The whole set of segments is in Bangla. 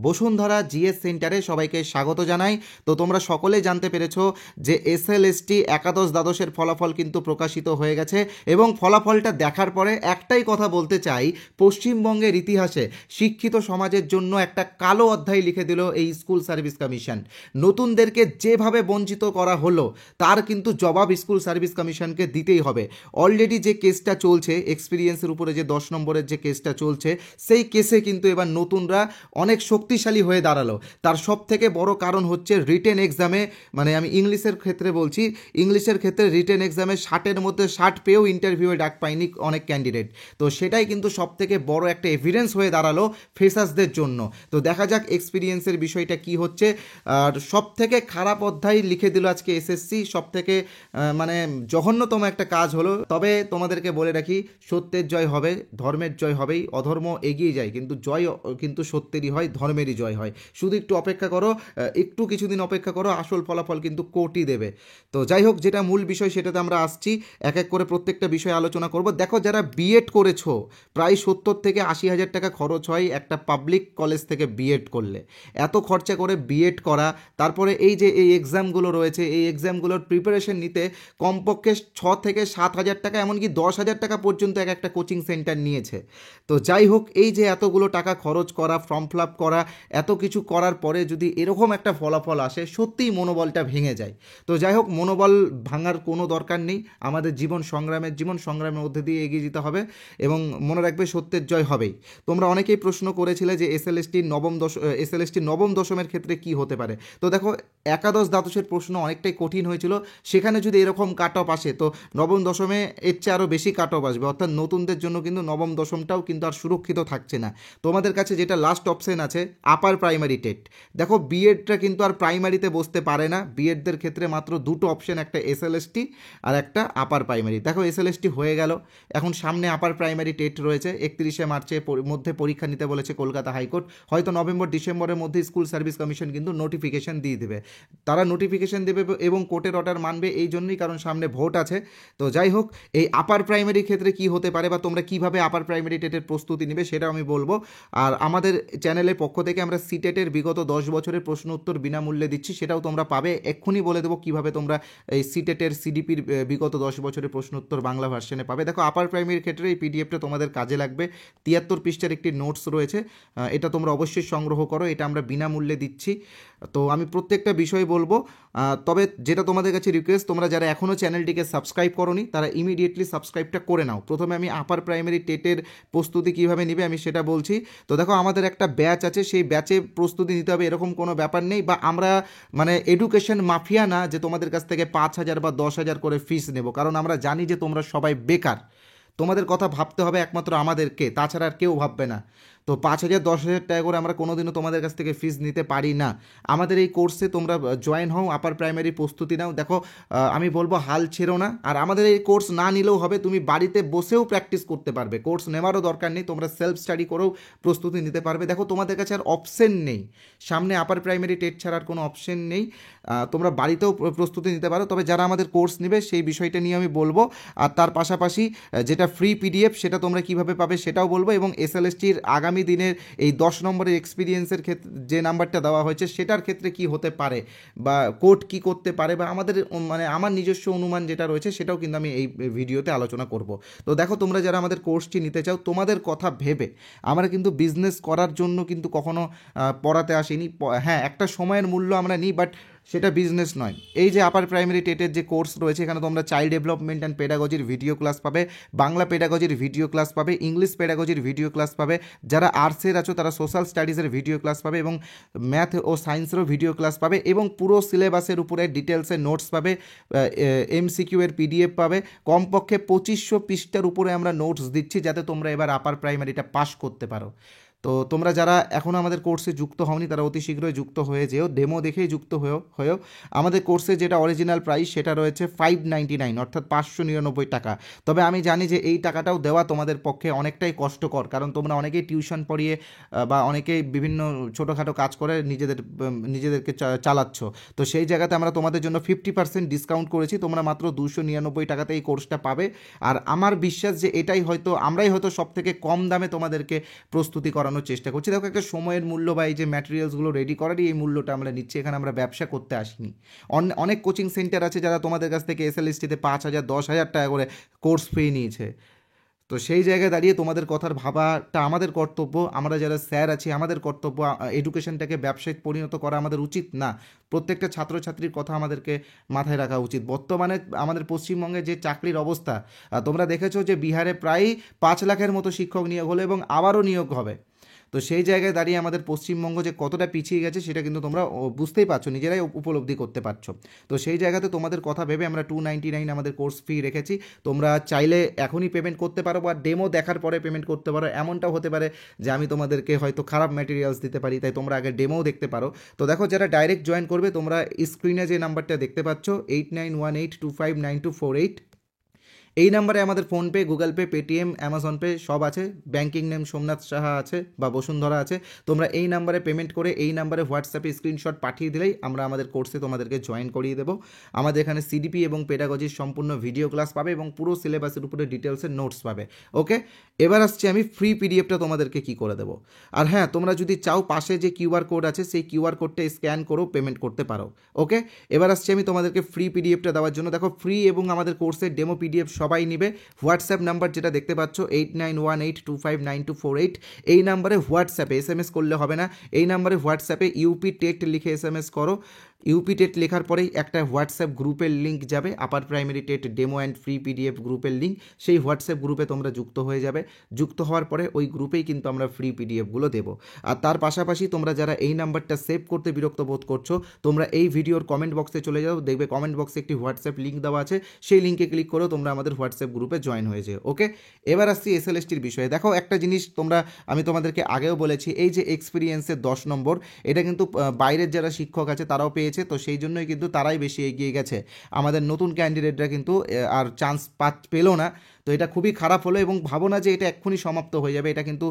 বসুন্ধরা জিএস সেন্টারে সবাইকে স্বাগত জানাই। তো তোমরা সকলে জানতে পেরেছো যে এসএলএসটি একাদশ দ্বাদশের ফলাফল কিন্তু প্রকাশিত হয়ে গেছে এবং ফলাফলটা দেখার পরে একটাই কথা বলতে চাই, পশ্চিমবঙ্গের ইতিহাসে শিক্ষিত সমাজের জন্য একটা কালো অধ্যায় লিখে দিল এই স্কুল সার্ভিস কমিশন। নতুনদেরকে যেভাবে বঞ্চিত করা হলো তার কিন্তু জবাব স্কুল সার্ভিস কমিশনকে দিতেই হবে। অলরেডি যে কেসটা চলছে, এক্সপিরিয়েন্সের উপরে যে 10 নম্বরের যে কেসটা চলছে, সেই কেসে কিন্তু এবার নতুনরা অনেক শক্তিশালী হয়ে দাঁড়ালো। তার সব থেকে বড় কারণ হচ্ছে রিটেন এক্সামে, মানে আমি ইংলিশের ক্ষেত্রে বলছি, ইংলিশের ক্ষেত্রে রিটেন এক্সামে 60-এর মধ্যে 60 পেয়েও ইন্টারভিউয়ে ডাক পায়নি অনেক ক্যান্ডিডেট। তো সেটাই কিন্তু সব থেকে বড় একটা এভিডেন্স হয়ে দাঁড়ালো ফ্রেশার্সদের জন্য। তো দেখা যাক এক্সপিরিয়েন্সের বিষয়টা কি হচ্ছে। আর সব থেকে খারাপ অধ্যায় লিখে দিল আজকে এসএসসি, সব থেকে মানে জঘন্যতম একটা কাজ হলো। তবে তোমাদেরকে বলে রাখি, সত্যের জয় হবে, ধর্মের জয় হবেই। অধর্ম এগিয়ে যায় কিন্তু জয় কিন্তু সত্যেরই হয়, ধর্মেরই জয় হয়। শুধু একটু অপেক্ষা করো, একটু কিছুদিন অপেক্ষা করো, আসল ফলাফল কিন্তু কোর্টই দেবে। তো যাই হোক, যেটা মূল বিষয় সেটাতে আমরা আসছি, এক এক করে প্রত্যেকটা বিষয়ে আলোচনা করব। দেখো, যারা বিএড করেছো, প্রায় 70 থেকে 80 হাজার টাকা খরচ হয় একটা পাবলিক কলেজ থেকে বিএড করলে। এত খরচা করে বিএড করা, তারপরে এই যে এই এক্সামগুলো রয়েছে, এই এক্সামগুলোর প্রিপারেশন নিতে কমপক্ষে 6 থেকে 7 হাজার টাকা, এমনকি 10 হাজার টাকা পর্যন্ত এক একটা কোচিং সেন্টার নিয়েছে। তো যাই হোক, এই যে এতগুলো টাকা খরচ করা, ফর্ম ফিল আপ করা, এত কিছু করার পরে যদি এরকম একটা ফলাফল আসে, সত্যিই মনোবলটা ভেঙে যায়। তো যাই হোক, মনোবল ভাঙার কোনো দরকার নেই। আমাদের জীবন সংগ্রামের মধ্যে দিয়ে এগিয়ে যেতে হবে এবং মনে রাখবে সত্যের জয় হবেই। তোমরা অনেকেই প্রশ্ন করেছিলে যে এসএলএসটি নবম দশমের ক্ষেত্রে কি হতে পারে। তো দেখো, একাদশ দ্বাদশের প্রশ্ন অনেকটাই কঠিন হয়েছিল, সেখানে যদি এরকম কাট অফ আসে তো নবম দশমে এর চেয়ে আরও বেশি কাট অফ আসবে। অর্থাৎ নতুনদের জন্য কিন্তু নবম দশমটাও কিন্তু আর সুরক্ষিত থাকছে না। তোমাদের কাছে যেটা লাস্ট অপশন আছে, আপার প্রাইমারি টেট। দেখো, বিএডটা কিন্তু আর প্রাইমারিতে বসতে পারে না। বিএডদের ক্ষেত্রে মাত্র দুটো অপশন, একটা এসএলএসটি আর একটা আপার প্রাইমারি। দেখো, এসএলএসটি হয়ে গেল, এখন সামনে আপার প্রাইমারি টেট রয়েছে। 31শে মার্চের মধ্যে পরীক্ষা নিতে বলেছে কলকাতা হাইকোর্ট। হয়তো নভেম্বর ডিসেম্বরের মধ্যে স্কুল সার্ভিস কমিশন কিন্তু নোটিফিকেশন দিয়ে দেবে। তারা নোটিফিকেশন দেবে এবং কোর্টের অর্ডার মানবে, এই জন্যই কারণ সামনে ভোট আছে। তো যাই হোক, এই আপার প্রাইমারি ক্ষেত্রে কি হতে পারে বা তোমরা কিভাবে আপার প্রাইমারি টেটের প্রস্তুতি নেবে সেটাও আমি বলবো। আর আমাদের চ্যানেলের পক্ষ থেকে আমরা সিটেটের বিগত 10 বছরের প্রশ্ন উত্তর বিনামূল্যে দিচ্ছি, সেটাও তোমরা পাবে। এক্ষুনি বলে দেবো কিভাবে তোমরা এই সিটেটের সিডিপির বিগত 10 বছরের প্রশ্ন উত্তর বাংলা ভার্সনে পাবে। দেখো, আপার প্রাইমারির ক্ষেত্রে এই পিডিএফটা তোমাদের কাজে লাগবে। 73 পৃষ্ঠার একটি নোটস রয়েছে, এটা তোমরা অবশ্যই সংগ্রহ করো, এটা আমরা বিনামূল্যে দিচ্ছি। তো আমি প্রত্যেকটা বিষয় বলবো। তবে যেটা তোমাদের কাছে রিকোয়েস্ট, তোমরা যারা এখনও চ্যানেলটিকে সাবস্ক্রাইব করোনি তারা ইমিডিয়েটলি সাবস্ক্রাইবটা করে নাও। প্রথমে আমি আপার প্রাইমারি টেটের প্রস্তুতি কীভাবে নিবে আমি সেটা বলছি। তো দেখো, আমাদের একটা ব্যাচ আছে, সেই ব্যাচে প্রস্তুতি নিতে হবে এরকম কোনো ব্যাপার নেই। বা আমরা মানে এডুকেশন মাফিয়া না যে তোমাদের কাছ থেকে 5,000 বা 10,000 করে ফিস নেব, কারণ আমরা জানি যে তোমরা সবাই বেকার। তোমাদের কথা ভাবতে হবে একমাত্র আমাদেরকে, তাছাড়া আর কেউ ভাববে না। তো 5,000 10,000 টাকা করে আমরা কোনোদিনও তোমাদের কাছ থেকে ফিস নিতে পারি না। আমাদের এই কোর্সে তোমরা জয়েন হও, আপার প্রাইমারি প্রস্তুতি নাও। দেখো, আমি বলবো হাল ছেড়ো না। আর আমাদের এই কোর্স না নিলেও হবে, তুমি বাড়িতে বসেও প্র্যাকটিস করতে পারবে, কোর্স নেওয়ারও দরকার নেই, তোমরা সেলফ স্টাডি করেও প্রস্তুতি নিতে পারবে। দেখো, তোমাদের কাছে আর অপশন নেই, সামনে আপার প্রাইমারি টেট ছাড়ার কোনো অপশন নেই। তোমরা বাড়িতেও প্রস্তুতি নিতে পারো, তবে যারা আমাদের কোর্স নেবে সেই বিষয়টা নিয়ে আমি বলবো। আর তার পাশাপাশি যেটা ফ্রি পিডিএফ সেটা তোমরা কিভাবে পাবে সেটাও বলবো। এবং এসএলএসটির আগামী দিনের এই 10 নম্বরের এক্সপিরিয়েন্সের ক্ষেত্রে যে নাম্বারটা দেওয়া হয়েছে সেটার ক্ষেত্রে কি হতে পারে বা কোর্ট কি করতে পারে বা আমাদের মানে আমার নিজস্ব অনুমান যেটা রয়েছে সেটাও কিন্তু আমি এই ভিডিওতে আলোচনা করব। তো দেখো, তোমরা যারা আমাদের কোর্সটি নিতে চাও, তোমাদের কথা ভেবে আমরা কিন্তু বিজনেস করার জন্য কিন্তু কখনো পড়াতে আসিনি। হ্যাঁ, একটা সময়ের মূল্য আমরা নিই, বাট সেটা বিজনেস নয়। এই যে আপার প্রাইমারি টেটের যে কোর্স রয়েছে, এখানে তোমরা চাইল্ড ডেভেলপমেন্ট অ্যান্ড পেডাগজির ভিডিও ক্লাস পাবে, বাংলা পেডাগজির ভিডিও ক্লাস পাবে, ইংলিশ পেডাগজির ভিডিও ক্লাস পাবে, যারা আর্টসের আছো তারা সোশ্যাল স্টাডিজের ভিডিও ক্লাস পাবে এবং ম্যাথ ও সায়েন্সেরও ভিডিও ক্লাস পাবে এবং পুরো সিলেবাসের উপরে ডিটেলসের নোটস পাবে, এমসিকিউ এর পিডিএফ পাবে। কমপক্ষে 2500 পৃষ্ঠার উপরে আমরা নোটস দিচ্ছি যাতে তোমরা এবার আপার প্রাইমারিটা পাস করতে পারো। তো তোমরা যারা এখনও আমাদের কোর্সে যুক্ত হওনি তারা অতি শীঘ্রই যুক্ত হয়ে যেও, ডেমো দেখেই যুক্ত হয়েও। আমাদের কোর্সে যেটা অরিজিনাল প্রাইস সেটা রয়েছে 599, অর্থাৎ 599 টাকা। তবে আমি জানি যে এই টাকাটাও দেওয়া তোমাদের পক্ষে অনেকটাই কষ্টকর, কারণ তোমরা অনেকেই টিউশন পড়িয়ে বা অনেকেই বিভিন্ন ছোটোখাটো কাজ করে নিজেদেরকে চালাচ্ছ। তো সেই জায়গাতে আমরা তোমাদের জন্য 50% ডিসকাউন্ট করেছি, তোমরা মাত্র 299 টাকাতে এই কোর্সটা পাবে। আর আমার বিশ্বাস যে আমরাই হয়তো সব থেকে কম দামে তোমাদেরকে প্রস্তুতি করানো করানোর চেষ্টা করছি। দেখো একটা সময়ের মূল্য বা এই যে ম্যাটেরিয়ালসগুলো রেডি করারই এই মূল্যটা আমরা নিচ্ছি, এখানে আমরা ব্যবসা করতে আসিনি। অনেক কোচিং সেন্টার আছে যারা তোমাদের কাছ থেকে এসএলএসটিতে 5,000 10,000 টাকা করে কোর্স ফি নিয়েছে। তো সেই জায়গায় দাঁড়িয়ে তোমাদের কথার ভাবাটা আমাদের কর্তব্য, আমরা যারা স্যার আছি আমাদের কর্তব্য। এডুকেশনটাকে ব্যবসায় পরিণত করা আমাদের উচিত না। প্রত্যেকটা ছাত্রছাত্রীর কথা আমাদেরকে মাথায় রাখা উচিত। বর্তমানে আমাদের পশ্চিমবঙ্গে যে চাকরির অবস্থা, তোমরা দেখেছো যে বিহারে প্রায় 5 লাখের মতো শিক্ষক নিয়োগ হলো এবং আবারও নিয়োগ হবে। তো সেই জায়গায় দাঁড়িয়ে আমাদের পশ্চিমবঙ্গ যে কতটা পিছিয়ে গেছে সেটা কিন্তু তোমরা বুঝতেই পারছো, নিজেরাই উপলব্ধি করতে পারছো। তো সেই জায়গাতে তোমাদের কথা ভেবে আমরা 299 আমাদের কোর্স ফি রেখেছি। তোমরা চাইলে এখনই পেমেন্ট করতে পারো বা ডেমো দেখার পরে পেমেন্ট করতে পারো। এমনটাও হতে পারে যে আমি তোমাদেরকে হয়তো খারাপ ম্যাটেরিয়ালস দিতে পারি, তাই তোমরা আগে ডেমোও দেখতে পারো। তো দেখো যারা ডাইরেক্ট জয়েন করবে, তোমরা স্ক্রিনে যে নাম্বারটা দেখতে পাচ্ছ 8918259248, এই নাম্বারে আমাদের PhonePe, Google pay, Paytm, Amazon pay সব আছে। ব্যাঙ্কিং নেম সোমনাথ সাহা আছে বা বসুন্ধরা আছে। তোমরা এই নাম্বারে পেমেন্ট করে এই নাম্বারে হোয়াটসঅ্যাপে স্ক্রিনশট পাঠিয়ে দিলেই আমরা আমাদের কোর্সে তোমাদেরকে জয়েন করিয়ে দেবো। আমাদের এখানে সিডিপি এবং পেডাগজির সম্পূর্ণ ভিডিও ক্লাস পাবে এবং পুরো সিলেবাসের উপরে ডিটেলসের নোটস পাবে। ওকে, এবার আসছি আমি ফ্রি পিডিএফটা তোমাদেরকে কি করে দেবো। আর হ্যাঁ, তোমরা যদি চাও পাশে যে কিউআর কোড আছে সেই কিউআর কোডটা স্ক্যান করো পেমেন্ট করতে পারো। ওকে, এবার আসছি আমি তোমাদেরকে ফ্রি পিডিএফটা দেওয়ার জন্য। দেখো ফ্রি এবং আমাদের কোর্সের ডেমো পিডিএফ সবাই নিবে। হোয়াটসঅ্যাপ নাম্বার যেটা দেখতে পাচ্ছ 8918259248, এই নাম্বারে হোয়াটসঅ্যাপে এসএমএস করলে হবে না, এই নাম্বারে হোয়াটসঅ্যাপে ইউপি টেট লিখে এসএমএস করো। ইউপি টেট লেখার পরেই একটা হোয়াটসঅ্যাপ গ্রুপের লিঙ্ক যাবে, upper primary TET demo and free PDF গ্রুপের লিঙ্ক। সেই হোয়াটসঅ্যাপ গ্রুপে তোমরা যুক্ত হয়ে যাবে। যুক্ত হওয়ার পরে ওই গ্রুপেই কিন্তু আমরা ফ্রি পিডিএফগুলো দেবো। আর তার পাশাপাশি তোমরা যারা এই নাম্বারটা সেভ করতে বিরক্ত বোধ করছো, তোমরা এই ভিডিওর কমেন্ট বক্সে চলে যাও, দেখবে কমেন্ট বক্সে একটি হোয়াটসঅ্যাপ লিঙ্ক দেওয়া আছে, সেই লিঙ্কে ক্লিক করেও তোমরা আমাদের হোয়াটসঅ্যাপ গ্রুপে জয়েন হয়ে যাও। ওকে, এবার আসছি এসএলএসটির বিষয়ে। দেখো একটা জিনিস আমি তোমাদেরকে আগেও বলেছি, এই যে এক্সপিরিয়েন্সের 10 নম্বর, এটা কিন্তু বাইরের যারা শিক্ষক আছে তারাও পেয়েছে। তো সেই জন্যই কিন্তু তারাই বেশি এগিয়ে গেছে। আমাদের নতুন ক্যান্ডিডেটরা কিন্তু আর চান্স পেলো না। তো এটা খুবই খারাপ হলো এবং ভাবো না যে এটা এক্ষুনি সমাপ্ত হয়ে যাবে। এটা কিন্তু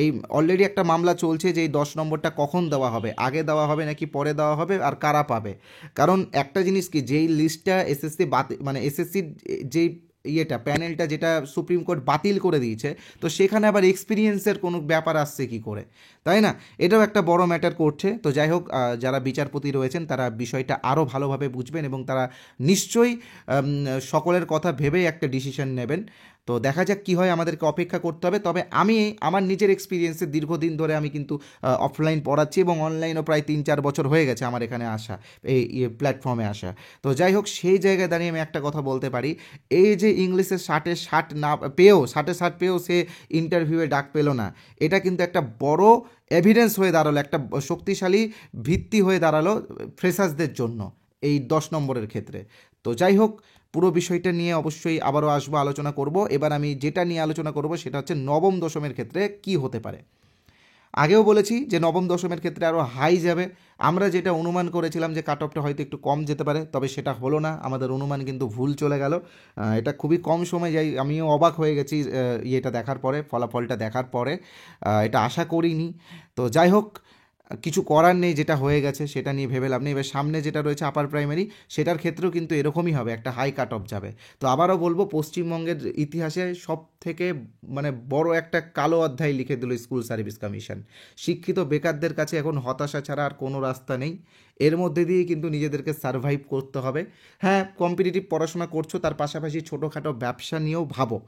এই অলরেডি একটা মামলা চলছে যে এই 10 নম্বরটা কখন দেওয়া হবে, আগে দেওয়া হবে নাকি পরে দেওয়া হবে, আর কারা পাবে। কারণ একটা জিনিস কি, যেই লিস্টটা এসএসসি মানে এসএসসির যেই প্যানেলটা যেটা সুপ্রিম কোর্ট বাতিল করে দিয়েছে, তো সেখানে আবার এক্সপিরিয়েন্সের কোনো ব্যাপার আসছে কি করে, তাই না? এটাও একটা বড় ম্যাটার করছে। তো যাই হোক, যারা বিচারপতি রয়েছেন তারা বিষয়টা আরও ভালোভাবে বুঝবেন এবং তারা নিশ্চয়ই সকলের কথা ভেবেই একটা ডিসিশন নেবেন। তো দেখা যাক কী হয়, আমাদেরকে অপেক্ষা করতে হবে। তবে আমি আমার নিজের এক্সপিরিয়েন্সে দীর্ঘদিন ধরে আমি কিন্তু অফলাইন পড়াচ্ছি এবং অনলাইনও প্রায় 3-4 বছর হয়ে গেছে আমার এখানে আসা, এই প্ল্যাটফর্মে আসা। তো যাই হোক, সেই জায়গায় দাঁড়িয়ে আমি একটা কথা বলতে পারি, এই যে ইংলিশে 60 না পেয়েও 60 পেয়েও সে ইন্টারভিউয়ে ডাক পেল না, এটা কিন্তু একটা বড় এভিডেন্স হয়ে দাঁড়ালো, একটা শক্তিশালী ভিত্তি হয়ে দাঁড়ালো ফ্রেশার্সদের জন্য এই 10 নম্বরের ক্ষেত্রে। তো যাই হোক, পুরো বিষয়টা নিয়ে অবশ্যই আবারও আসবো, আলোচনা করব। এবার আমি যেটা নিয়ে আলোচনা করব সেটা হচ্ছে নবম দশমের ক্ষেত্রে কি হতে পারে। আগেও বলেছি যে নবম দশমের ক্ষেত্রে আরও হাই যাবে। আমরা যেটা অনুমান করেছিলাম যে কাট অফটা হয়তো একটু কম যেতে পারে, তবে সেটা হলো না। আমাদের অনুমান কিন্তু ভুল চলে গেল। এটা খুবই কম সময় যাই, আমিও অবাক হয়ে গেছি এটা দেখার পরে, ফলাফলটা দেখার পরে। এটা আশা করিনি। তো যাই হোক, কিছু করার নেই, যেটা হয়ে গেছে সেটা নিয়ে ভেবে লাভ নেই। এবার সামনে যেটা রয়েছে আপার প্রাইমারি, সেটার ক্ষেত্রেও কিন্তু এরকমই হবে, একটা হাই কাট অফ যাবে। তো আবারও বলবো, পশ্চিমবঙ্গের ইতিহাসে সব থেকে মানে বড় একটা কালো অধ্যায় লিখে দিল স্কুল সার্ভিস কমিশন। শিক্ষিত বেকারদের কাছে এখন হতাশা ছাড়া আর কোনো রাস্তা নেই। এর মধ্যে দিয়ে কিন্তু নিজেদেরকে সারভাইভ করতে হবে। হ্যাঁ, কম্পিটিটিভ পড়াশোনা করছো, তার পাশাপাশি ছোটোখাটো ব্যবসা নিয়েও ভাবো।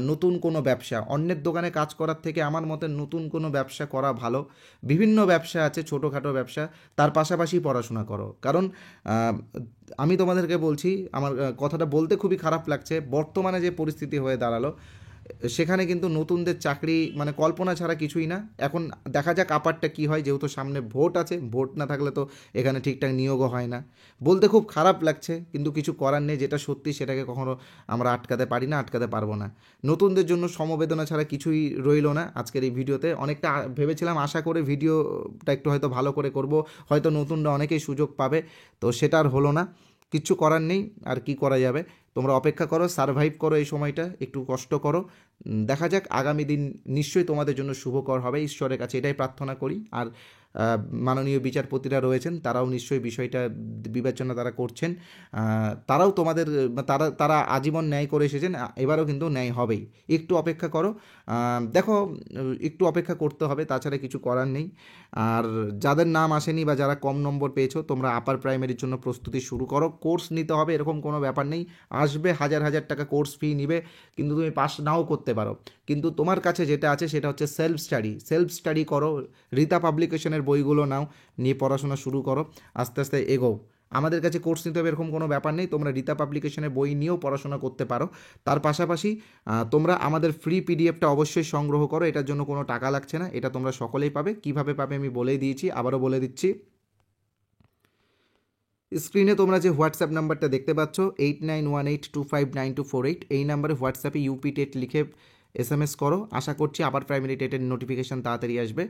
নতুন কোনো ব্যবসা, অন্যের দোকানে কাজ করার থেকে আমার মতে নতুন কোনো ব্যবসা করা ভালো। বিভিন্ন ব্যবসা আছে, ছোটোখাটো ব্যবসা, তার পাশাপাশি পড়াশোনা করো। কারণ আমি তোমাদেরকে বলছি, আমার কথাটা বলতে খুবই খারাপ লাগছে, বর্তমানে যে পরিস্থিতি হয়ে দাঁড়ালো সেখানে কিন্তু নতুনদের চাকরি মানে কল্পনা ছাড়া কিছুই না। এখন দেখা যাক আপারটা কী হয়, যেহেতু সামনে ভোট আছে, ভোট না থাকলে তো এখানে ঠিকঠাক নিয়োগও হয় না। বলতে খুব খারাপ লাগছে, কিন্তু কিছু করার নেই। যেটা সত্যি সেটাকে কখনো আমরা আটকাতে পারি না, আটকাতে পারবো না। নতুনদের জন্য সমবেদনা ছাড়া কিছুই রইলো না আজকের এই ভিডিওতে। অনেকটা ভেবেছিলাম, আশা করে ভিডিওটা একটু হয়তো ভালো করে করব, হয়তো নতুনরা অনেকেই সুযোগ পাবে, তো সেটা আর হলো না। কিচ্ছু করার নেই, আর কি করা যাবে। তোমরা অপেক্ষা করো, সারভাইভ করো, এই সময়টা একটু কষ্ট করো। দেখা যাক, আগামী দিন নিশ্চয়ই তোমাদের জন্য শুভকর হবে। ঈশ্বরের কাছে এটাই প্রার্থনা করি। আর মাননীয় বিচারপতিরা রয়েছেন, তারাও নিশ্চয়ই বিষয়টা বিবেচনা তারা করছেন। তারাও তোমাদের তারা আজীবন ন্যায় করে এসেছেন, এবারও কিন্তু ন্যায় হবেই। একটু অপেক্ষা করো, দেখো একটু অপেক্ষা করতে হবে, তাছাড়া কিছু করার নেই। আর যাদের নাম আসেনি বা যারা কম নম্বর পেয়েছো, তোমরা আপার প্রাইমারির জন্য প্রস্তুতি শুরু করো। কোর্স নিতে হবে এরকম কোনো ব্যাপার নেই, আসবে হাজার হাজার টাকা কোর্স ফি নিবে, কিন্তু তুমি পাস নাও করতে পারো। কিন্তু তোমার কাছে যেটা আছে সেটা হচ্ছে সেলফ স্টাডি করো, রীতা পাবলিকেশনের বইগুলো নাও, নিয়ে পড়াশোনা শুরু করো, আস্তে আস্তে এগোও। আমাদের কাছে কোর্স নিতে হবে এরকম কোনো ব্যাপার নেই, তোমরা রীতা পাবলিকেশনের বই নিয়েও পড়াশোনা করতে পারো। তার পাশাপাশি তোমরা আমাদের ফ্রি পিডিএফটা অবশ্যই সংগ্রহ করো, এটার জন্য কোনো টাকা লাগছে না, এটা তোমরা সকলেই পাবে। কিভাবে পাবে আমি বলেই দিয়েছি, আবারও বলে দিচ্ছি। স্ক্রিনে তোমরা যে হোয়াটসঅ্যাপ নাম্বারটা দেখতে পাচ্ছ 8918259248, এই নাম্বারে হোয়াটসঅ্যাপে ইউপি টেট লিখে SMS করো। আশা করছি আবার প্রাইমারি টেটের নোটিফিকেশান তাড়াতাড়ি আসবে।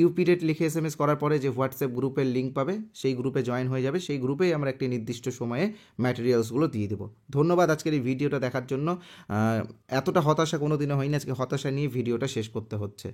ইউপি টেট লিখে SMS করার পরে যে হোয়াটসঅ্যাপ গ্রুপের লিঙ্ক পাবে, সেই গ্রুপে জয়েন হয়ে যাবে। সেই গ্রুপেই আমরা একটি নির্দিষ্ট সময়ে ম্যাটেরিয়ালসগুলো দিয়ে দেবো। ধন্যবাদ আজকের এই ভিডিওটা দেখার জন্য। এতটা হতাশা কোনো দিনও হয়নি, আজকে হতাশা নিয়ে ভিডিওটা শেষ করতে হচ্ছে।